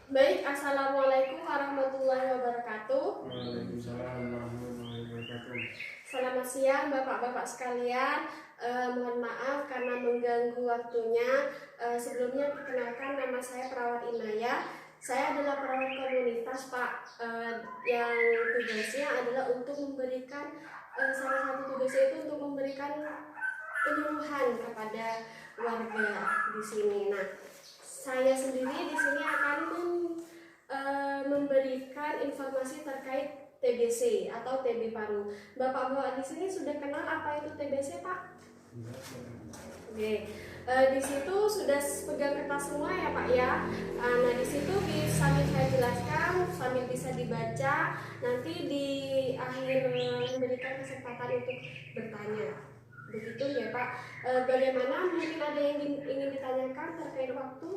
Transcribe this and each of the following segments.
Baik, Assalamualaikum warahmatullahi wabarakatuh. Waalaikumsalam warahmatullahi wabarakatuh. Selamat siang Bapak-Bapak sekalian. Mohon maaf karena mengganggu waktunya. Sebelumnya perkenalkan, nama saya Perawat Inaya. Saya adalah perawat komunitas Pak, yang tugasnya adalah untuk memberikan salah satu tugasnya itu untuk memberikan penyuluhan kepada warga di sini. Nah, saya sendiri di sini akan memberikan informasi terkait TBC atau TB paru. Bapak-bapak di sini sudah kenal apa itu TBC, Pak? Oke. Di situ sudah pegang kertas semua ya, Pak ya. Nah, di situ sambil saya jelaskan, sambil bisa dibaca, nanti di akhir memberikan kesempatan untuk bertanya. Begitu ya, Pak. Bagaimana, mungkin ada yang ingin ditanyakan terkait waktu?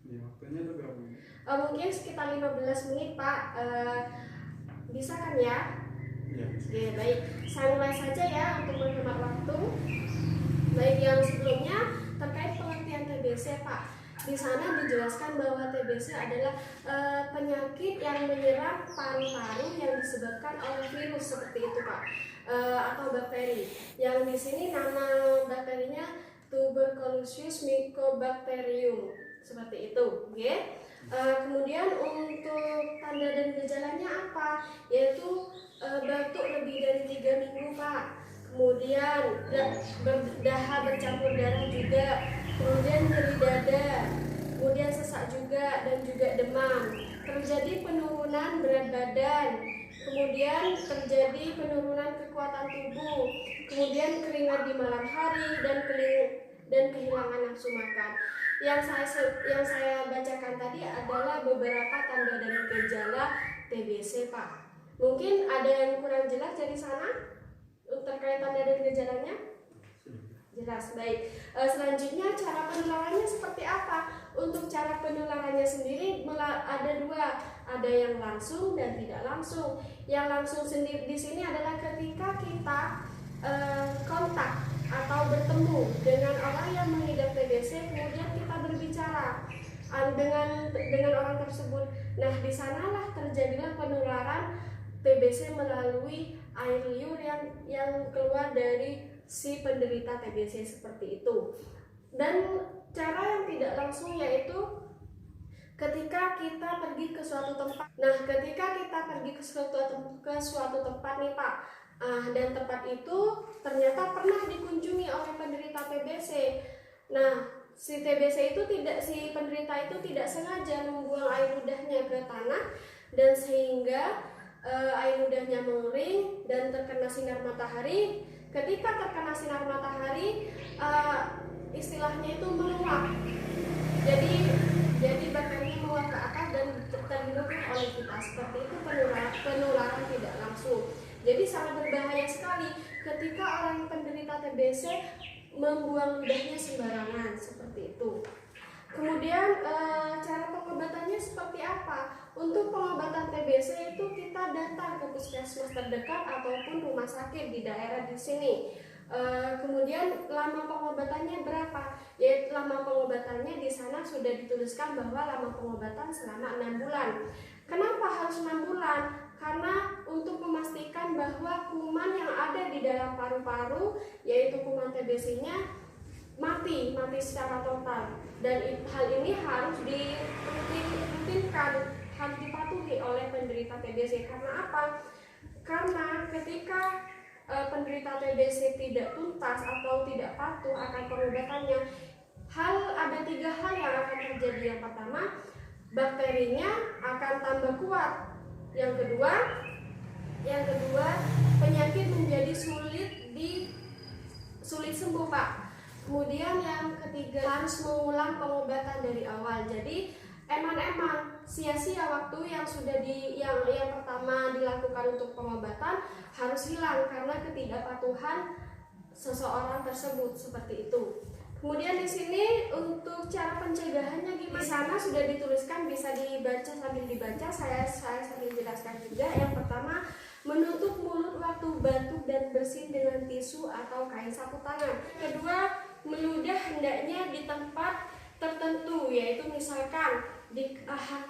Ya, waktunya itu berapa menit? Mungkin sekitar 15 menit, Pak. Bisa kan ya? Ya. Oke, baik. Saya mulai saja ya untuk menghemat waktu. Baik, yang sebelumnya terkait pengertian TBC, Pak. Di sana dijelaskan bahwa TBC adalah penyakit yang menyerang paru-paru yang disebabkan oleh virus seperti itu, Pak, atau bakteri. Yang di sini nama bakterinya Tuberculosis mycobacterium, seperti itu, oke? Kemudian untuk tanda dan gejalanya apa? Yaitu batuk lebih dari 3 minggu, Pak. Kemudian berdaha bercampur darah juga, kemudian nyeri dada, kemudian sesak juga dan juga demam. Terjadi penurunan berat badan, kemudian terjadi penurunan kekuatan tubuh, kemudian keringat di malam hari dan kehilangan nafsu makan. Yang saya bacakan tadi adalah beberapa tanda dan gejala TBC, Pak. Mungkin ada yang kurang jelas dari sana terkait tanda dan gejalanya? Jelas, baik. Selanjutnya cara penularannya seperti apa? Untuk cara penularannya sendiri ada dua, ada yang langsung dan tidak langsung. Yang langsung sendiri di sini adalah ketika kita kontak atau bertemu dengan orang yang mengidap TBC, kemudian kita berbicara dengan orang tersebut. Nah, di sanalah terjadilah penularan TBC melalui air liur yang keluar dari si penderita TBC seperti itu. Dan cara yang tidak langsung yaitu ketika kita pergi ke suatu tempat. Nah, ketika kita pergi ke suatu tempat nih, Pak, dan tempat itu ternyata pernah dikunjungi oleh penderita TBC. Nah, si penderita itu tidak sengaja membuang air ludahnya ke tanah, dan sehingga air ludahnya mengering dan terkena sinar matahari. Ketika terkena sinar matahari, istilahnya itu meluap. Jadi bakterinya meluap ke atas dan terhirup oleh kita. Seperti itu penularan tidak langsung. Jadi sangat berbahaya sekali ketika orang penderita TBC membuang ludahnya sembarangan seperti itu. Kemudian cara pengobatannya seperti apa? Untuk pengobatan TBC itu kita datang ke puskesmas terdekat ataupun rumah sakit di daerah di sini. Kemudian lama pengobatannya berapa? Yaitu lama pengobatannya di sana sudah dituliskan bahwa lama pengobatan selama 6 bulan. Kenapa harus 6 bulan? Karena untuk memastikan bahwa kuman yang ada di dalam paru-paru, yaitu kuman TBC-nya, mati secara total, dan hal ini harus dirutinkan, harus dipatuhi oleh penderita TBC. Karena apa? Karena ketika penderita TBC tidak tuntas atau tidak patuh akan pengobatannya, ada 3 hal yang akan terjadi. Yang pertama, bakterinya akan tambah kuat. Yang kedua, penyakit menjadi sulit sembuh, Pak. Kemudian yang ketiga, harus mengulang pengobatan dari awal. Jadi eman-eman sia-sia waktu yang sudah yang pertama dilakukan untuk pengobatan harus hilang karena ketidakpatuhan seseorang tersebut, seperti itu. Kemudian di sini untuk cara pencegahannya gimana? Di sana sudah dituliskan, bisa dibaca sambil dibaca. Saya sambil jelaskan juga. Yang pertama, menutup mulut waktu batuk dan bersin dengan tisu atau kain sapu tangan. Kedua, meludah hendaknya di tempat tertentu, yaitu misalkan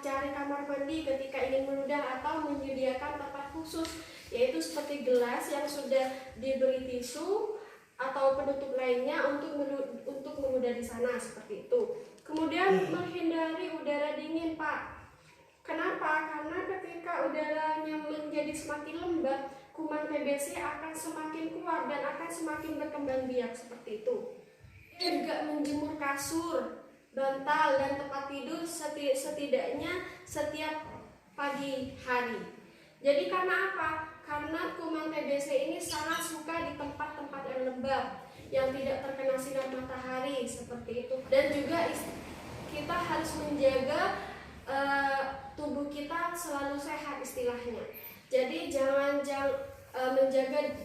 cari kamar mandi ketika ingin meludah atau menyediakan tempat khusus, yaitu seperti gelas yang sudah diberi tisu atau penutup lainnya untuk meludah di sana, seperti itu. Kemudian menghindari udara dingin, Pak. Kenapa? Karena ketika udaranya menjadi semakin lembab, kuman TBC akan semakin kuat dan akan semakin berkembang biak, seperti itu. Juga menjemur kasur, bantal, dan tempat tidur setidaknya setiap pagi hari. Jadi karena apa? Karena kuman TBC ini sangat suka di tempat-tempat yang lembab, yang tidak terkena sinar matahari, seperti itu. Dan juga kita harus menjaga tubuh kita selalu sehat, istilahnya. Jadi jangan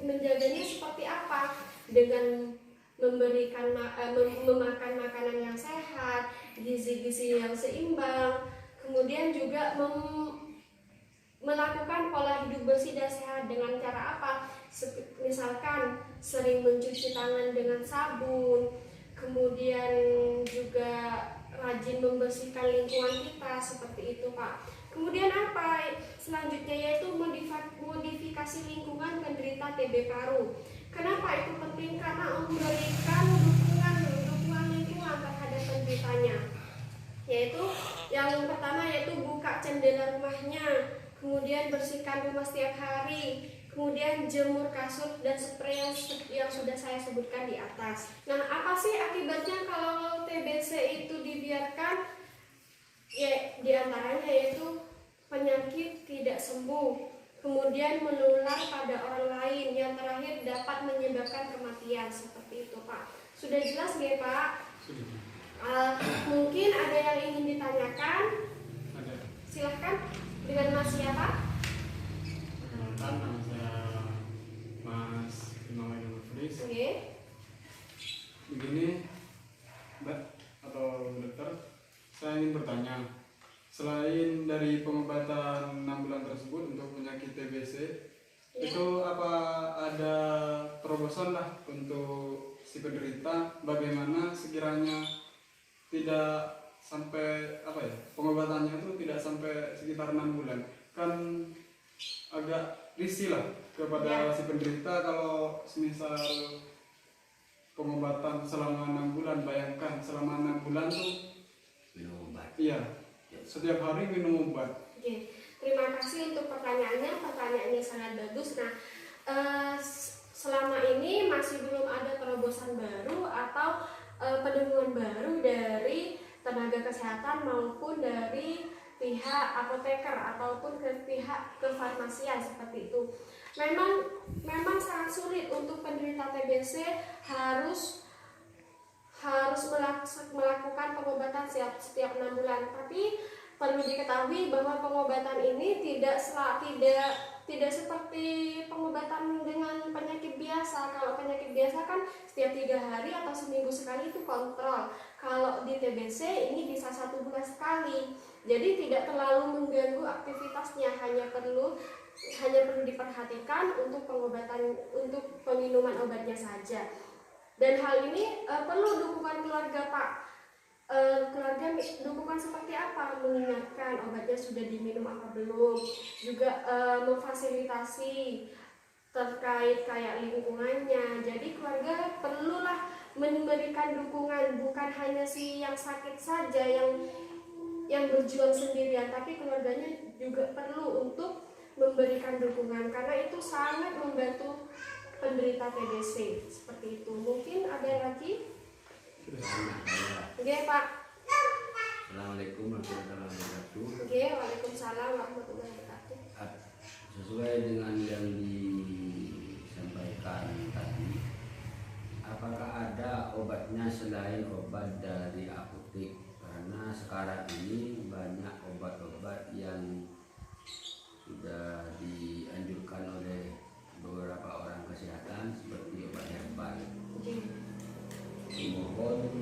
menjaganya seperti apa? Dengan memakan makanan yang sehat, gizi-gizi yang seimbang, kemudian juga melakukan pola hidup bersih dan sehat dengan cara apa? Misalkan sering mencuci tangan dengan sabun, kemudian juga rajin membersihkan lingkungan kita, seperti itu, Pak. Kemudian apa? Selanjutnya yaitu modifikasi lingkungan penderita TB paru. Kenapa itu penting? Karena memberikan dukungan lingkungan terhadap penderitanya. Yaitu yang pertama yaitu buka jendela rumahnya, kemudian bersihkan rumah setiap hari, kemudian jemur kasur dan spray yang sudah saya sebutkan di atas. Nah, apa sih akibatnya kalau TBC itu dibiarkan? Ya, diantaranya yaitu penyakit tidak sembuh, kemudian menular pada orang lain, yang terakhir dapat menyebabkan kematian, seperti itu, Pak. Sudah jelas nggak, Pak? Sudah. Mungkin ada yang ingin ditanyakan? Ada. Silahkan. Dengan Mas siapa? Perkenalkan, nama saya Mas Imam Aidil Fris. Oke. Begini, Mbak atau dokter, saya ingin bertanya, selain dari pengobatan 6 bulan tersebut untuk penyakit TBC, Ya. itu apa ada terobosan lah untuk si penderita, bagaimana sekiranya tidak sampai pengobatannya itu tidak sampai sekitar 6 bulan, kan agak risih lah kepada si penderita kalau semisal pengobatan selama 6 bulan. Bayangkan selama 6 bulan tuh minum obat. iya, setiap hari minum obat. Oke. Terima kasih untuk pertanyaannya. Pertanyaannya sangat bagus. Nah, selama ini masih belum ada terobosan baru atau penemuan baru dari tenaga kesehatan maupun dari pihak apoteker ataupun ke pihak kefarmasian, seperti itu. Memang sangat sulit untuk penderita TBC harus melakukan pengobatan setiap 6 bulan. Tapi perlu diketahui bahwa pengobatan ini tidak seperti pengobatan dengan penyakit biasa. Kalau penyakit biasa kan setiap 3 hari atau seminggu sekali itu kontrol. Kalau di TBC ini bisa 1 bulan sekali. Jadi tidak terlalu mengganggu aktivitasnya, hanya perlu diperhatikan untuk peminuman obatnya saja. Dan hal ini perlu dukungan keluarga, Pak. Keluarga dukungan seperti apa? Mengingatkan obatnya sudah diminum apa belum, juga memfasilitasi terkait kayak lingkungannya. Jadi keluarga perlulah memberikan dukungan, bukan hanya si yang sakit saja yang berjuang sendirian, tapi keluarganya juga perlu untuk memberikan dukungan, karena itu sangat membantu penderita TBC, seperti itu. Mungkin ada lagi? Oke, Pak. Assalamualaikum warahmatullahi wabarakatuh. Oke, waalaikumsalam warahmatullahi wabarakatuh. Sesuai dengan yang disampaikan tadi, apakah ada obatnya selain obat dari apotek? Karena sekarang ini banyak obat-obat yang sudah dianjurkan oleh beberapa orang kesehatan seperti obat herbal. Mohon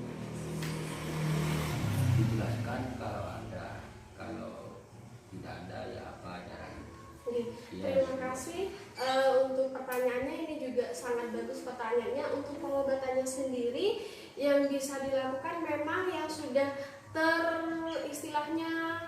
dijelaskan kalau ada, kalau tidak ada ya apa caranya. Terima kasih untuk pertanyaannya. Ini juga sangat bagus pertanyaannya. Untuk pengobatannya sendiri yang bisa dilakukan memang yang sudah istilahnya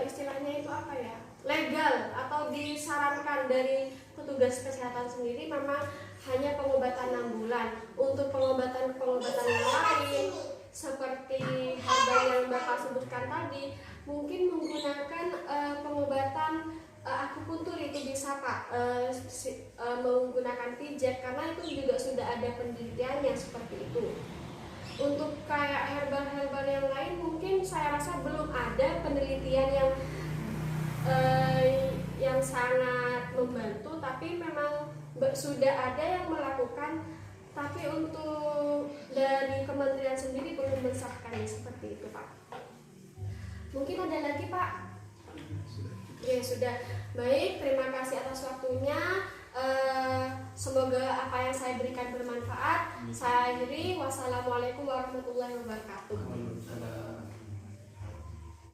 istilahnya itu apa ya, legal atau disarankan dari petugas kesehatan sendiri memang hanya pengobatan 6 bulan. Untuk pengobatan yang lain seperti herbal yang Bapak sebutkan tadi, mungkin menggunakan pengobatan akupuntur itu bisa Pak, menggunakan pijat, karena itu juga sudah ada penelitiannya seperti itu. Untuk kayak herbal-herbal yang lain mungkin saya rasa belum ada penelitian yang sangat membantu, tapi memang sudah ada yang melakukan, tapi untuk dari kementerian sendiri belum mensahkannya seperti itu Pak. Mungkin ada lagi Pak? Ya sudah, baik, terima kasih atas waktunya. Semoga apa yang saya berikan bermanfaat. Saya akhiri, wassalamualaikum warahmatullahi wabarakatuh.